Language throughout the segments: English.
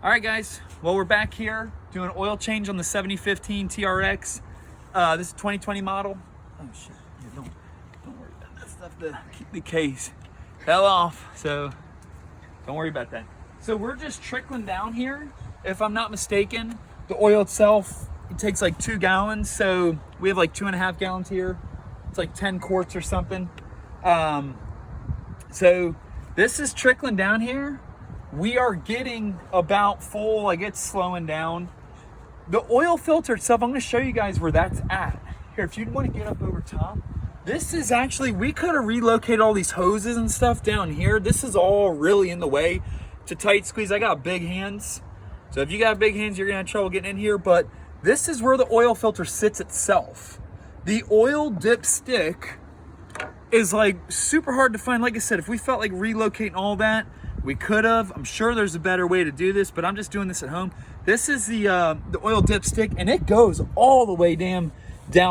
All right, guys. Well, we're back here doing an oil change on the 7015 TRX. This is 2020 model. Oh shit! Yeah, don't worry about that stuff. The case fell off, so don't worry about that. So we're just trickling down here. If I'm not mistaken, the oil itself, it takes like 2 gallons. So we have like 2.5 gallons here. It's like 10 quarts or something. So this is trickling down here. We are getting about full, like it's slowing down. The oil filter itself, I'm gonna show you guys where that's at. Here, if you'd wanna get up over top. This is actually, we could have relocated all these hoses and stuff down here. This is all really in the way. It's a tight squeeze. I got big hands. So if you got big hands, you're gonna have trouble getting in here, but this is where the oil filter sits itself. The oil dipstick is like super hard to find. Like I said, if we felt like relocating all that, we could have. I'm sure there's a better way to do this, but I'm just doing this at home. This is the oil dipstick, and it goes all the way down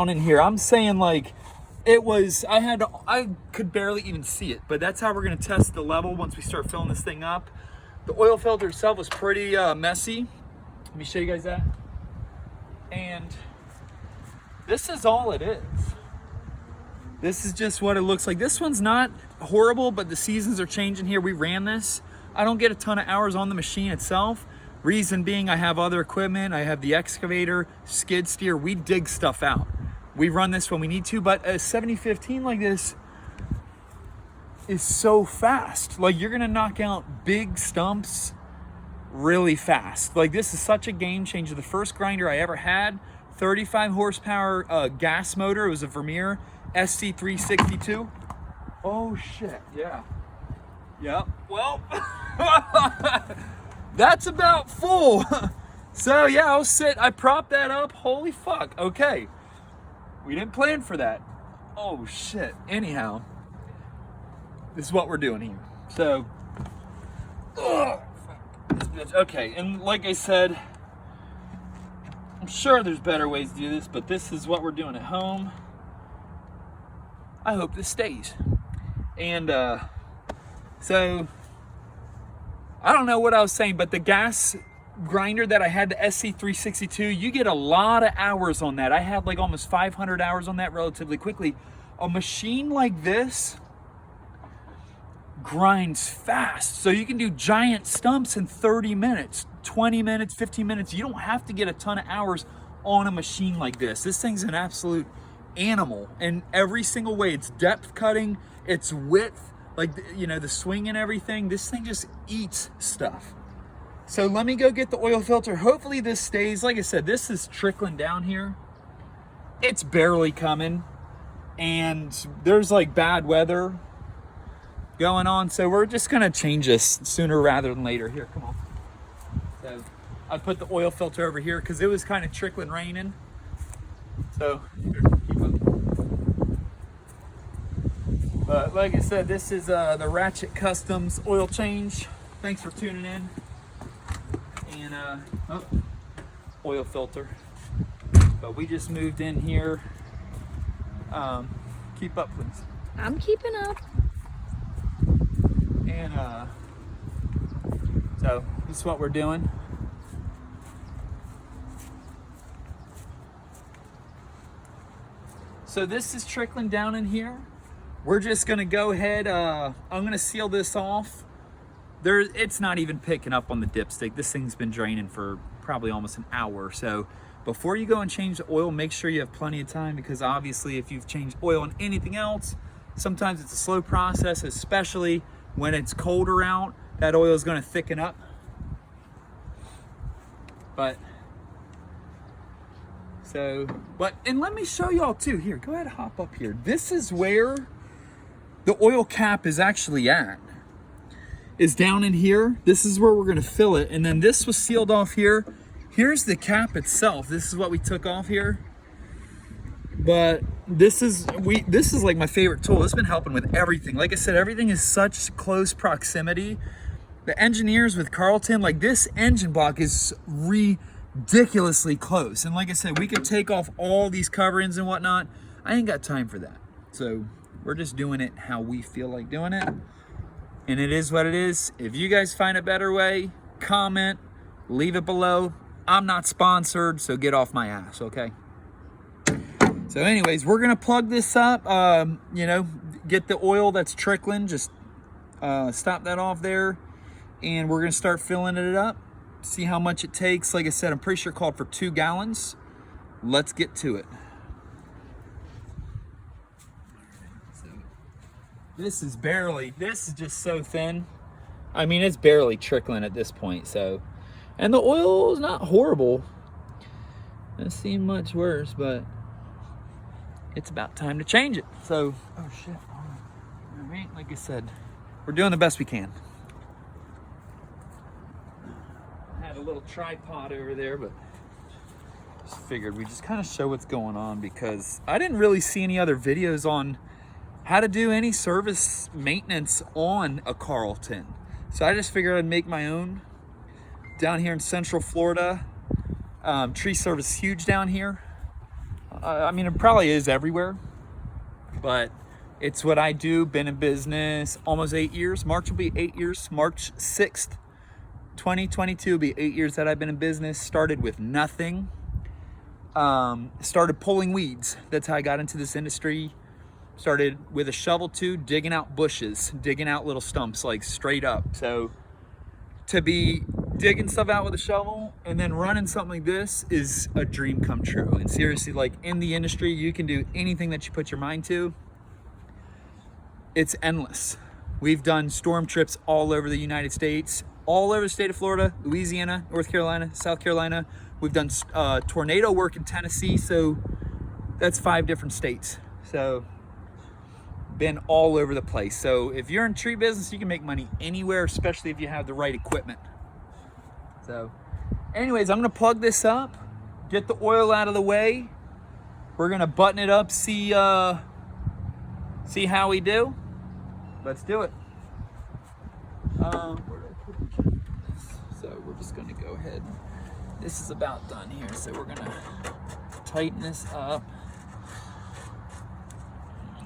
in here. I'm saying like it was, I could barely even see it, but that's how we're gonna test the level once we start filling this thing up. The oil filter itself was pretty messy. Let me show you guys that. And this is all it is. This is just what it looks like. This one's not horrible, but the seasons are changing here. We ran this. I don't get a ton of hours on the machine itself. Reason being, I have other equipment. I have the excavator, skid steer. We dig stuff out. We run this when we need to, but a 7015 like this is so fast. Like, you're gonna knock out big stumps really fast. Like, this is such a game changer. The first grinder I ever had, 35 horsepower gas motor. It was a Vermeer SC362. Oh shit, yeah. Yep, well, that's about full. So yeah, I propped that up. Holy fuck, okay. We didn't plan for that. Oh shit, anyhow. This is what we're doing here. So, okay, and like I said, I'm sure there's better ways to do this, but this is what we're doing at home. I hope this stays. And so I don't know what I was saying, but the gas grinder that I had, the SC362, you get a lot of hours on that. I had like almost 500 hours on that relatively quickly. A machine like this grinds fast, so you can do giant stumps in 30 minutes, 20 minutes, 15 minutes. You don't have to get a ton of hours on a machine like this. This thing's an absolute animal in every single way. It's depth cutting, it's width, like, you know, the swing and everything. This thing just eats stuff. So let me go get the oil filter. Hopefully this stays. Like I said, this is trickling down here. It's barely coming, and there's like bad weather going on, so we're just gonna change this sooner rather than later. Here, come on. So I put the oil filter over here because it was kind of trickling raining. So here, keep up. But like I said, this is the Ratchet Customs oil change. Thanks for tuning in. And oil filter. But we just moved in here. Keep up, please. I'm keeping up. And so this is what we're doing. So this is trickling down in here. We're just gonna go ahead, I'm gonna seal this off. It's not even picking up on the dipstick. This thing's been draining for probably almost an hour. So before you go and change the oil, make sure you have plenty of time, because obviously if you've changed oil on anything else, sometimes it's a slow process, especially when it's colder out. That oil is gonna thicken up. And let me show y'all too. Here, go ahead and hop up here. This is where the oil cap is actually at. Is down in here. This is where we're gonna fill it. And then this was sealed off here. Here's the cap itself. This is what we took off here. But this is like my favorite tool. It's been helping with everything. Like I said, everything is such close proximity. The engineers with Carlton, like, this engine block is ridiculously close. And like I said, we could take off all these coverings and whatnot. I ain't got time for that. So we're just doing it how we feel like doing it. And it is what it is. If you guys find a better way, comment, leave it below. I'm not sponsored, so get off my ass, okay? So anyways, we're gonna plug this up, you know, get the oil that's trickling, just stop that off there, and we're gonna start filling it up, see how much it takes. Like I said, I'm pretty sure it called for 2 gallons. Let's get to it. So this is just so thin. I mean, it's barely trickling at this point, so. And the oil is not horrible. Doesn't seem much worse, but it's about time to change it. So, oh shit. All right, like I said, we're doing the best we can. I had a little tripod over there, but just figured we just kind of show what's going on, because I didn't really see any other videos on how to do any service maintenance on a Carlton. So I just figured I'd make my own down here in Central Florida. Tree service is huge down here. I mean, it probably is everywhere, but it's what I do. Been in business almost 8 years. March will be 8 years. March 6th, 2022 will be 8 years that I've been in business. Started with nothing. Started pulling weeds. That's how I got into this industry. Started with a shovel too, digging out bushes, digging out little stumps, like straight up. So to be digging stuff out with a shovel and then running something like this is a dream come true. And seriously, like, in the industry, you can do anything that you put your mind to. It's endless. We've done storm trips all over the United States, all over the state of Florida, Louisiana, North Carolina, South Carolina. We've done tornado work in Tennessee, so that's 5 different states. So been all over the place. So if you're in tree business, you can make money anywhere, especially if you have the right equipment. So anyways, I'm gonna plug this up, get the oil out of the way. We're gonna button it up, see how we do. Let's do it. So we're just gonna go ahead. This is about done here, so we're gonna tighten this up.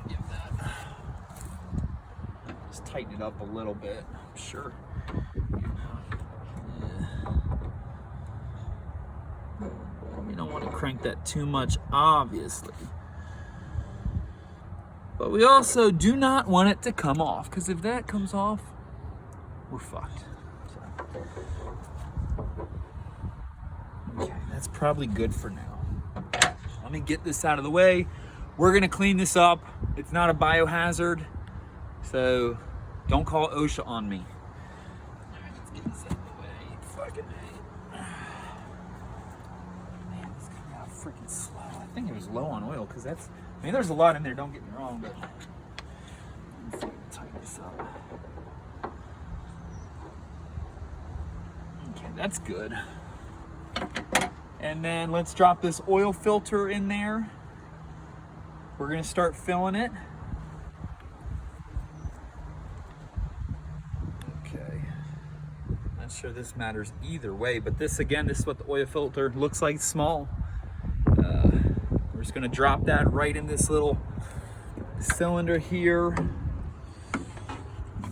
Give that. Just tighten it up a little bit. I'm sure. You don't want to crank that too much, obviously. But we also do not want it to come off, because if that comes off, we're fucked. So. Okay, that's probably good for now. Let me get this out of the way. We're gonna clean this up. It's not a biohazard, so don't call OSHA on me. All right, let's get this out of the way. Fucking man, this coming out freaking slow. I think it was low on oil, because that's, I mean, there's a lot in there, don't get me wrong, but let's tighten this up. Okay, that's good. And then let's drop this oil filter in there. We're gonna start filling it. Okay. Not sure this matters either way, but this, again, this is what the oil filter looks like, small. We're just gonna drop that right in this little cylinder here.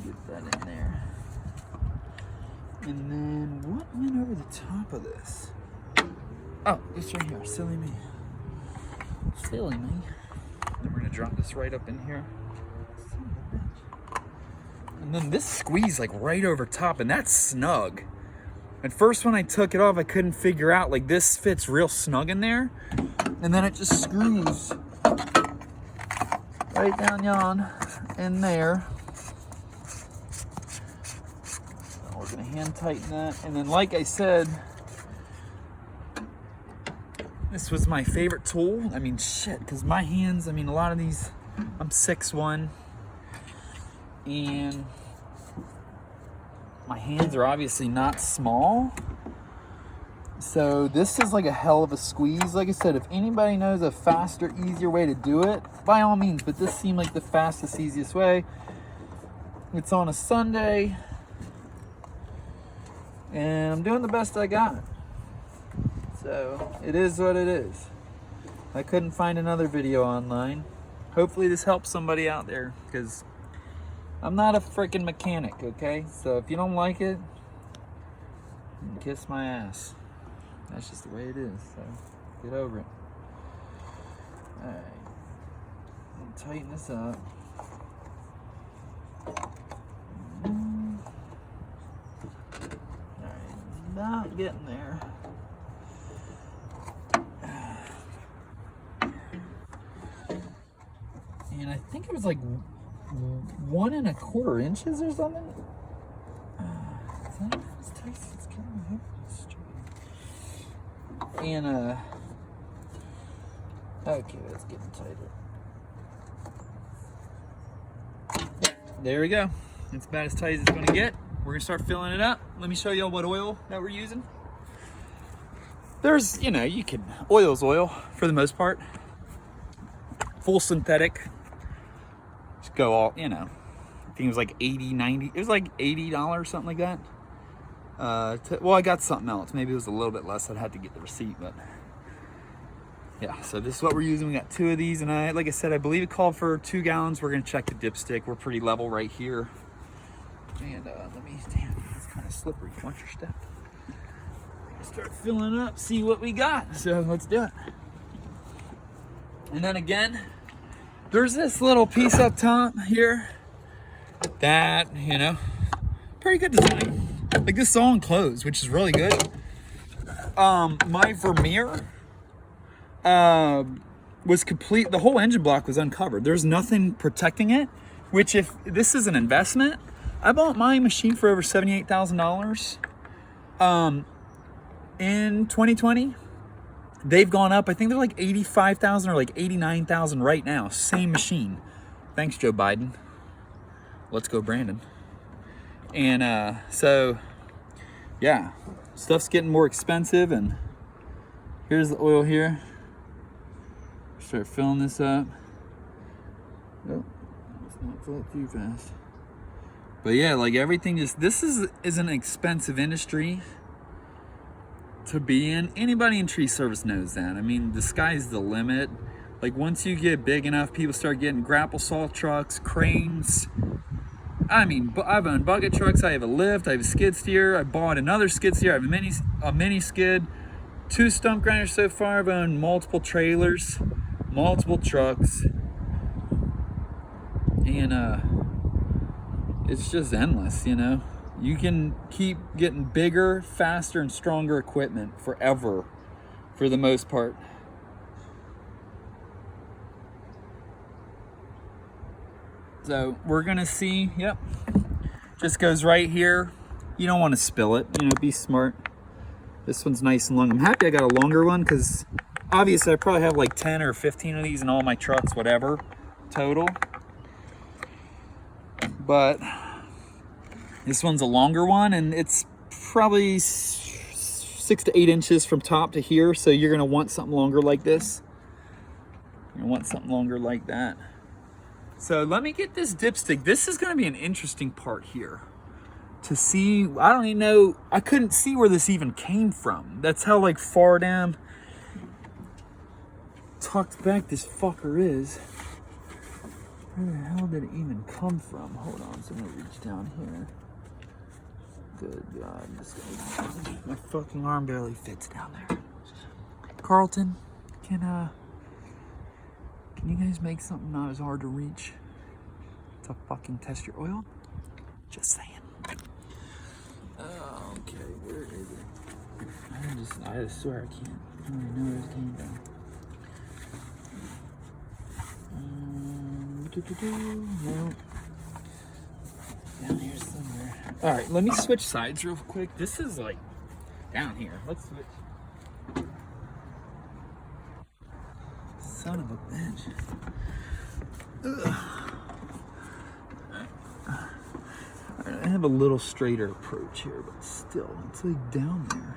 Get that in there. And then what went over the top of this? Oh, it's right here. Silly me. Silly me. Then we're gonna drop this right up in here. And then this squeeze like right over top, and that's snug. At first when I took it off, I couldn't figure out, like, this fits real snug in there. And then it just screws right down yon in there. So we're gonna hand tighten that. And then, like I said, this was my favorite tool. I mean, shit, because my hands, I mean, a lot of these, I'm 6'1", and my hands are obviously not small. So this is like a hell of a squeeze. Like I said, if anybody knows a faster, easier way to do it, by all means, but this seemed like the fastest, easiest way. It's on a Sunday, and I'm doing the best I got. So it is what it is. I couldn't find another video online. Hopefully this helps somebody out there, because I'm not a freaking mechanic, okay? So if you don't like it, and kiss my ass. That's just the way it is, so get over it. Alright, tighten this up. Alright, not getting there. And I think it was like 1 1/4 inches or something. Is that as tight as it's getting? And okay, that's getting tighter. There we go. It's about as tight as it's gonna get. We're gonna start filling it up. Let me show you what oil that we're using. There's, you know, oil's oil for the most part. Full synthetic. Just go all, you know, I think it was like 80, 90, it was like $80, something like that. Well, I got something else. Maybe it was a little bit less. I'd have to get the receipt, but yeah, so this is what we're using. We got 2 of these, and like I said, I believe it called for 2 gallons. We're gonna check the dipstick. We're pretty level right here. And damn, it's kind of slippery. Watch your step. Start filling up, see what we got. So let's do it. And then again, there's this little piece up top here that, you know, pretty good design. Like, this is all enclosed, which is really good. My Vermeer was complete. The whole engine block was uncovered. There's nothing protecting it, which, if this is an investment, I bought my machine for over $78,000 in 2020. They've gone up. I think they're like 85,000 or like 89,000 right now. Same machine. Thanks, Joe Biden. Let's go, Brandon. And so, yeah, stuff's getting more expensive. And here's the oil here. Start filling this up. Oh, let's not fill it too fast. But yeah, like everything this is an expensive industry to be in. Anybody in tree service knows that. I mean, the sky's the limit. Like, once you get big enough, people start getting grapple saw trucks, cranes. I mean, I've owned bucket trucks. I have a lift. I have a skid steer. I bought another skid steer. I have a mini skid, 2 stump grinders so far. I've owned multiple trailers, multiple trucks, and it's just endless, you know. You can keep getting bigger, faster, and stronger equipment forever, for the most part. So we're gonna see, yep, just goes right here. You don't want to spill it, you know, be smart. This one's nice and long. I'm happy I got a longer one, because obviously I probably have like 10 or 15 of these in all my trucks, whatever, total. But this one's a longer one, and it's probably 6 to 8 inches from top to here. So you're gonna want something longer like this. You're gonna want something longer like that. So let me get this dipstick. This is gonna be an interesting part here to see. I don't even know, I couldn't see where this even came from. That's how like far down tucked back this fucker is. Where the hell did it even come from? Hold on, so I'm gonna reach down here. Good God, my fucking arm barely fits down there. Carlton, can you guys make something not as hard to reach to fucking test your oil? Just saying. Okay, where is it? I just swear I can't. I don't even know where it came from. No. Down here somewhere. All right, let me switch sides real quick. This is like down here. Let's switch. Son of a bitch. Ugh. I have a little straighter approach here, but still, it's like down there.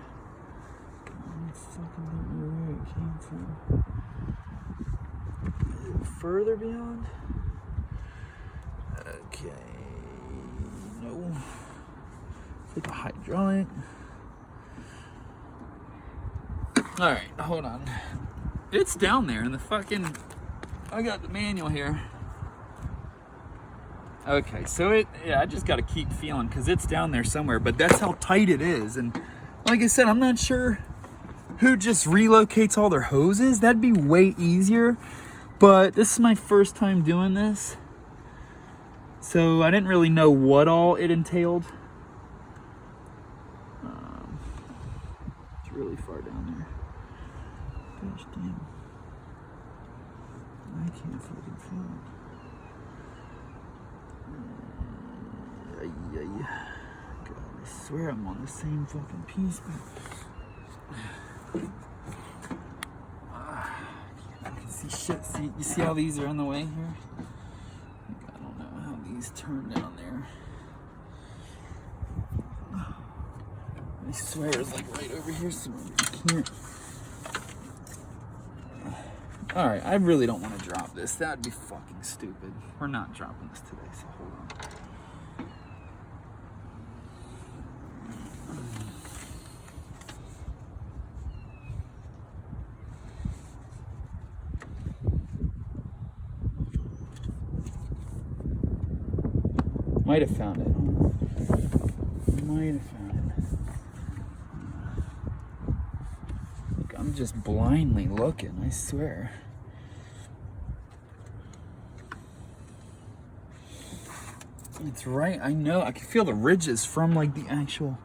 I fucking don't know where it came from. Is it further beyond? Okay. No. It's like a hydraulic. Alright, hold on. It's down there in the fucking... I got the manual here. Okay, so I just got to keep feeling, because it's down there somewhere, but that's how tight it is. And Like I said, I'm not sure who just relocates all their hoses. That'd be way easier. But this is my first time doing this, so I didn't really know what all it entailed. It's really far down there. Gosh damn. I can't fucking feel it. God, I swear I'm on the same fucking piece, but I can see shit. See, you see how these are on the way here? I don't know how these turn down there. I swear it's like right over here somewhere. I can't. Alright, I really don't want to drop this. That would be fucking stupid. We're not dropping this today, so hold on. Might have found it. Might have found it. Look, I'm just blindly looking, I swear. It's right, I know. I can feel the ridges from like the actual...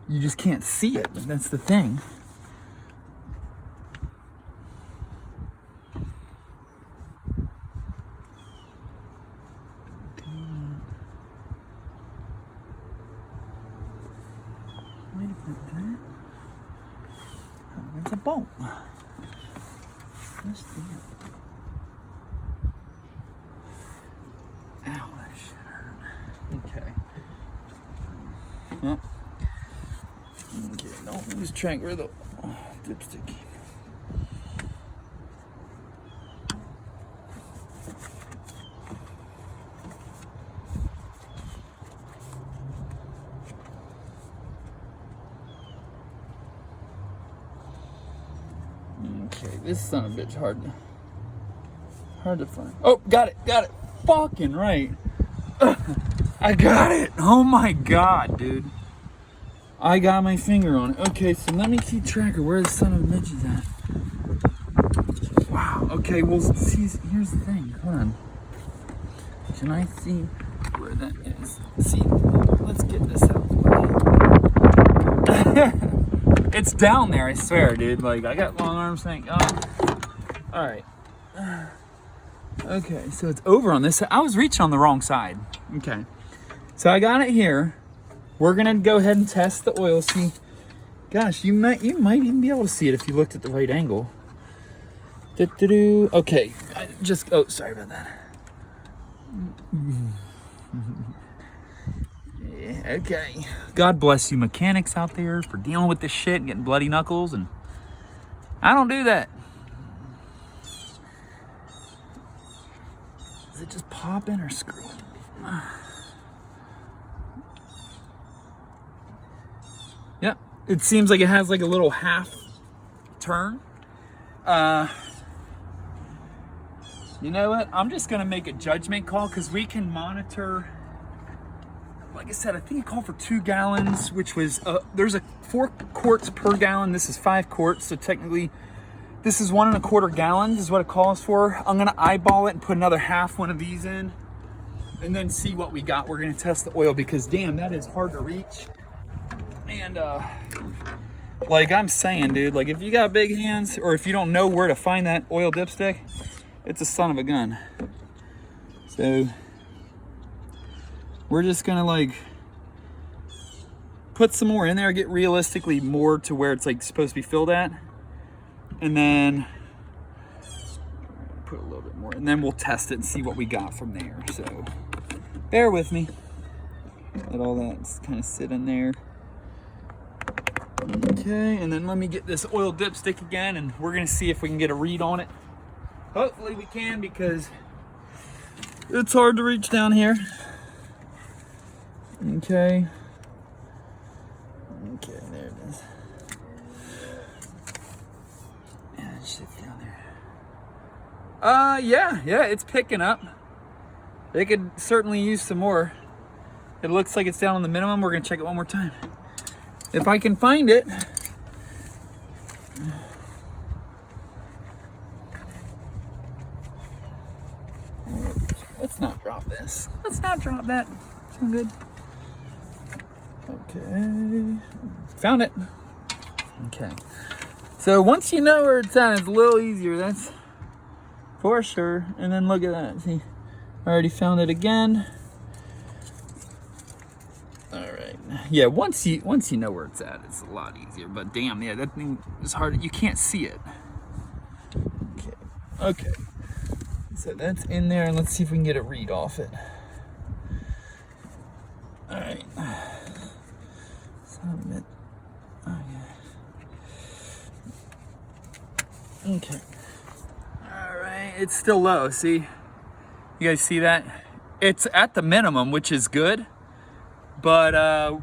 You just can't see it, that's the thing. It's a bolt. Where's the... Ow, that shit hurt. Okay. Well, okay, don't lose track where the dipstick came. Okay, this son of a bitch hard to find. Oh, got it. Fucking right. I got it. Oh my god, dude. I got my finger on it. Okay, so let me keep track of where the son of a bitch is at. Wow. Okay, well, see, here's the thing. Hold on. Can I see where that is? See, let's get this out of the way. It's down there, I swear, dude. Like, I got long arms, thank God. Alright. Okay, so it's over on this side. I was reaching on the wrong side. Okay. So I got it here. We're gonna go ahead and test the oil. See, gosh, you might even be able to see it if you looked at the right angle. Okay, oh, sorry about that. Yeah, okay. God bless you mechanics out there for dealing with this shit and getting bloody knuckles, and I don't do that. Is it just popping or screwing? Yep, it seems like it has like a little half turn. You know what? I'm just gonna make a judgment call because we can monitor. Like I said, I think it called for 2 gallons, which was there's a 4 quarts per gallon. This is 5 quarts, so technically this is 1 1/4 gallons is what it calls for. I'm gonna eyeball it and put another half one of these in, and then see what we got. We're gonna test the oil because damn, that is hard to reach. And like I'm saying, dude, like if you got big hands or if you don't know where to find that oil dipstick, it's a son of a gun. So we're just gonna like put some more in there, get realistically more to where it's like supposed to be filled at, and then put a little bit more, and then we'll test it and see what we got from there. So bear with me. Let all that kind of sit in there. Okay, and then let me get this oil dipstick again, and we're gonna see if we can get a read on it. Hopefully we can, because it's hard to reach down here. Okay. Okay, there it is. Yeah, it should be down there. Yeah, it's picking up. They could certainly use some more. It looks like it's down on the minimum. We're gonna check it one more time. if I can find it. Let's not drop this. Let's not drop that. Sound good? Okay. Found it. Okay. So once you know where it's at, it's a little easier. That's for sure. And then look at that. See, I already found it again. All right. Yeah, once you know where it's at, it's a lot easier. But damn, yeah, that thing is hard. You can't see it. Okay. Okay. So that's in there, and let's see if we can get a read off it. All right. Okay. All right. It's still low. See? You guys see that? It's at the minimum, which is good. But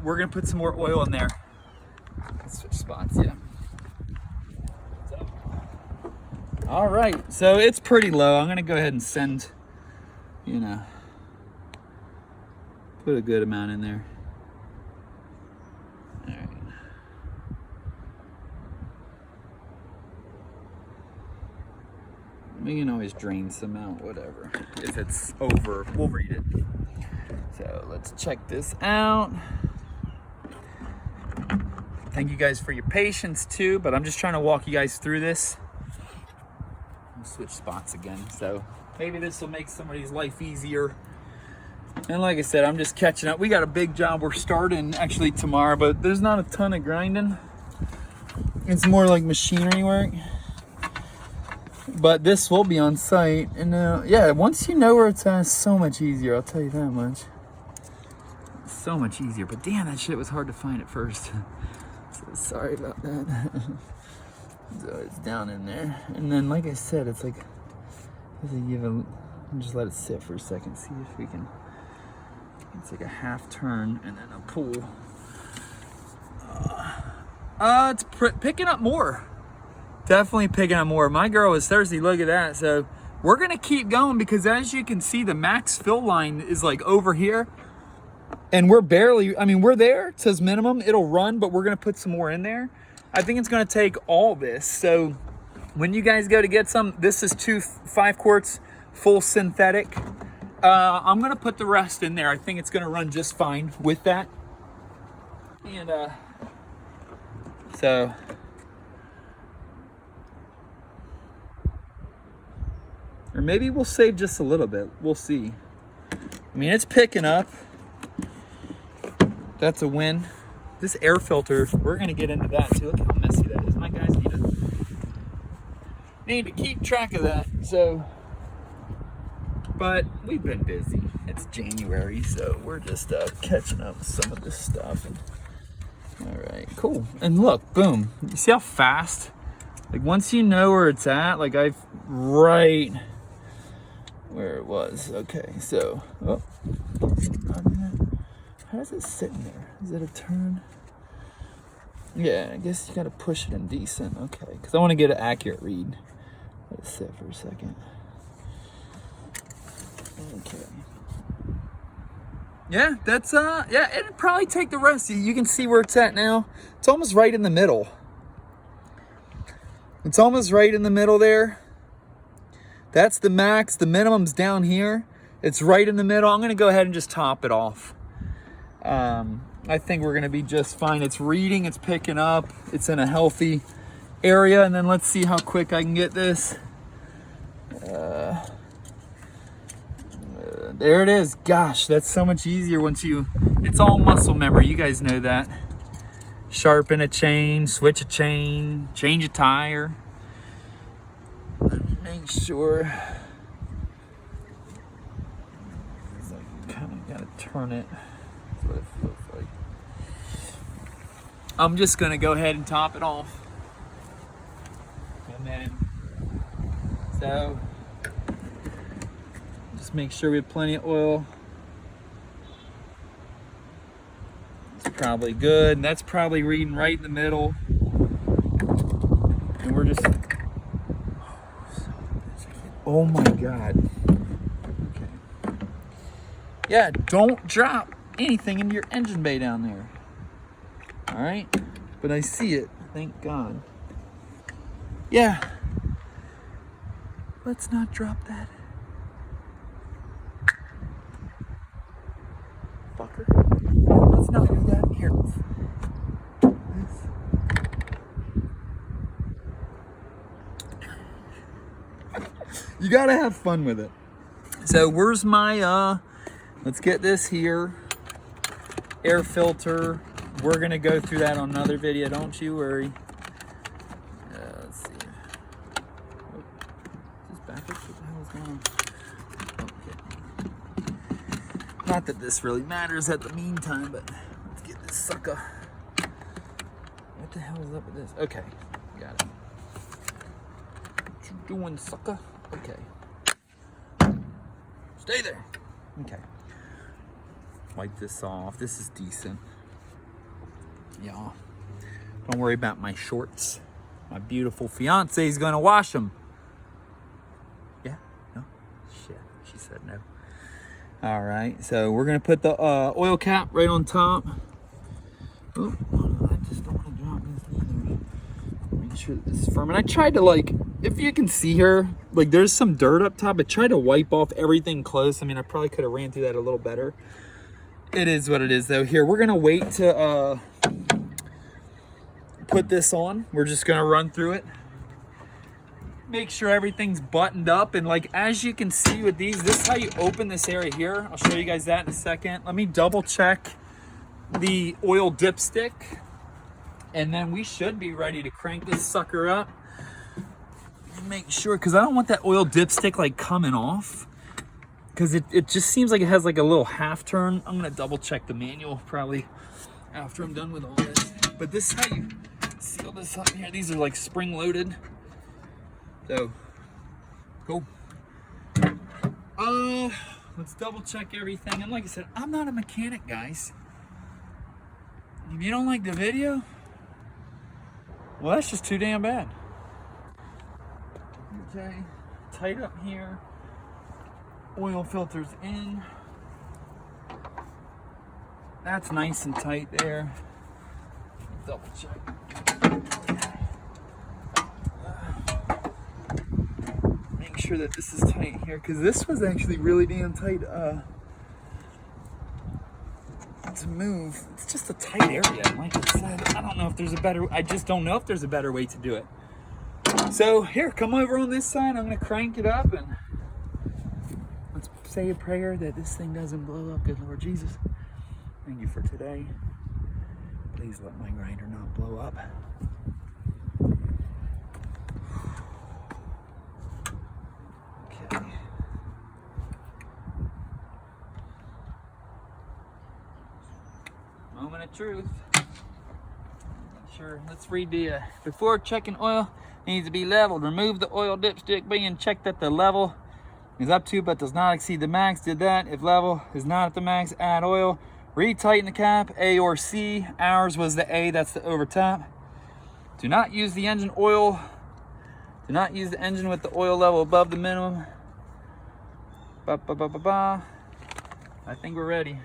we're gonna put some more oil in there. Let's switch spots. Yeah. All right, so it's pretty low. I'm gonna go ahead and send, you know, put a good amount in there. All right. We can always drain some out, whatever. If it's over, we'll read it. So let's check this out. Thank you guys for your patience too, but I'm just trying to walk you guys through this. Switch spots again, so maybe this will make somebody's life easier. And like I said, I'm just catching up. We got a big job we're starting actually tomorrow, but there's not a ton of grinding. It's more like machinery work, but this will be on site. And yeah, once you know where it's at, it's so much easier, I'll tell you that much. So much easier. But damn, that shit was hard to find at first. So sorry about that. So it's down in there, and then like I said, it's like just let it sit for a second, see if we can. It's like a half turn and then a pull. It's picking up more. Definitely picking up more. My girl is thirsty. Look at that. So we're gonna keep going because as you can see, the max fill line is like over here, and we're barely. I mean, we're there. It says minimum. It'll run, but we're gonna put some more in there. I think it's going to take all this. So when you guys go to get some, this is 5 quarts full synthetic. I'm going to put the rest in there. I think it's going to run just fine with that. And so or maybe we'll save just a little bit. We'll see. I mean, it's picking up. That's a win. This air filter, we're gonna get into that too. Look how messy that is. My guys need to keep track of that. So, but we've been busy. It's January, so we're just catching up with some of this stuff. All right, cool. And look, boom. You see how fast? Like once you know where it's at, like I've right where it was. Okay, so how does it sit in there? Is it a turn? Yeah, I guess you gotta push it in decent. Okay, because I want to get an accurate read. Let it sit for a second. Okay. Yeah, that's yeah, it'd probably take the rest. You can see where it's at now. It's almost right in the middle. It's almost right in the middle there. That's the max. The minimum's down here. It's right in the middle. I'm gonna go ahead and just top it off. I think we're gonna be just fine. It's reading, it's picking up, it's in a healthy area, and then let's see how quick I can get this. There it is. Gosh, that's so much easier once it's all muscle memory. You guys know that. Sharpen a chain, switch a chain, change a tire. Let me make sure. It's like you kind of gotta turn it. That's what it feels like. I'm just gonna go ahead and top it off. And then, so, just make sure we have plenty of oil. It's probably good. And that's probably reading right in the middle. And we're just, oh my God. Okay. Yeah, don't drop anything into your engine bay down there. All right, but I see it, thank God. Yeah, let's not drop that. Fucker. Let's not do that. Here. You gotta have fun with it. So where's my, let's get this here. Air filter. We're gonna go through that on another video, don't you worry. Let's see. Oh, is this backwards? What the hell is going on? Okay. Not that this really matters at the meantime, but let's get this sucker. What the hell is up with this? Okay, got it. What you doing, sucker? Okay. Stay there. Okay. Wipe this off. This is decent. Yeah. Don't worry about my shorts. My beautiful fiance is gonna wash them. Yeah? No? Shit. She said no. All right. So we're gonna put the oil cap right on top. Oh, I just don't want to drop this either. Make sure that this is firm. And I tried to, like, if you can see here, like there's some dirt up top. I tried to wipe off everything close. I mean, I probably could have ran through that a little better. It is what it is though. Here, we're gonna wait to put this on. We're just gonna run through it. Make sure everything's buttoned up. And like, as you can see with these, this is how you open this area here. I'll show you guys that in a second. Let me double check the oil dipstick. And then we should be ready to crank this sucker up. Make sure, because I don't want that oil dipstick like coming off, because it just seems like it has like a little half turn. I'm gonna double check the manual probably after I'm done with all this. But this is how you seal this up here. These are like spring loaded. So cool. Let's double check everything. And like I said, I'm not a mechanic, guys. If you don't like the video, well, that's just too damn bad. Okay, tight up here. Oil filters in. That's nice and tight there. Double check. Make sure that this is tight here, because this was actually really damn tight to move. It's just a tight area. Like I said, I don't know if there's a better, I just don't know if there's a better way to do it. So here, come over on this side. I'm gonna crank it up and let's say a prayer that this thing doesn't blow up. Good Lord Jesus, thank you for today. Please let my grinder not blow up. Okay. Moment of truth. Sure, let's read the before checking oil needs to be leveled. Remove the oil dipstick being checked that the level is up to but does not exceed the max. Did that. If level is not at the max, add oil. Retighten the cap, A or C. Ours was the A, that's the over top. Do not use the engine oil. Do not use the engine with the oil level above the minimum. Ba, ba, ba, ba, ba. I think we're ready.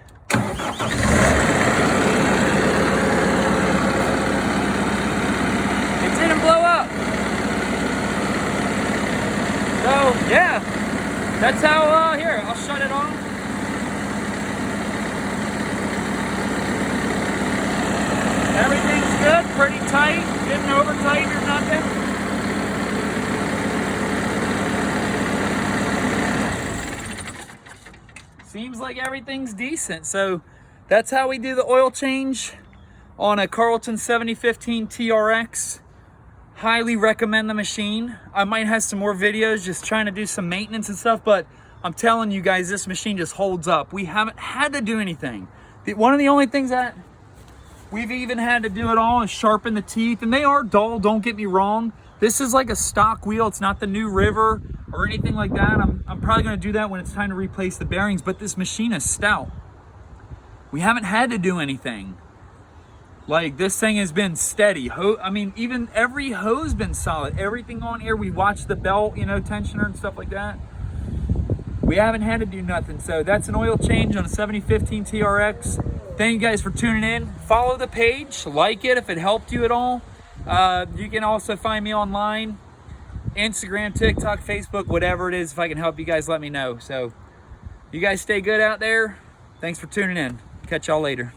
It didn't blow up. So yeah, that's how, here, I'll shut it off. Everything's good, pretty tight, didn't over tighten or nothing. Seems like everything's decent. So that's how we do the oil change on a Carlton 7015 TRX. Highly recommend the machine. I might have some more videos just trying to do some maintenance and stuff, but I'm telling you guys, this machine just holds up. We haven't had to do anything. One of the only things that we've even had to do at all is sharpen the teeth, and they are dull, don't get me wrong. This is like a stock wheel. It's not the new River or anything like that. I'm probably gonna do that when it's time to replace the bearings, but this machine is stout. We haven't had to do anything. Like, this thing has been steady. I mean, even every hose been solid. Everything on here, we watched the belt, you know, tensioner and stuff like that. We haven't had to do nothing. So that's an oil change on a 7015 TRX. Thank you guys for tuning in. Follow the page, like it if it helped you at all. You can also find me online, Instagram, TikTok, Facebook, whatever it is. If I can help you guys, let me know. So you guys stay good out there. Thanks for tuning in. Catch y'all later.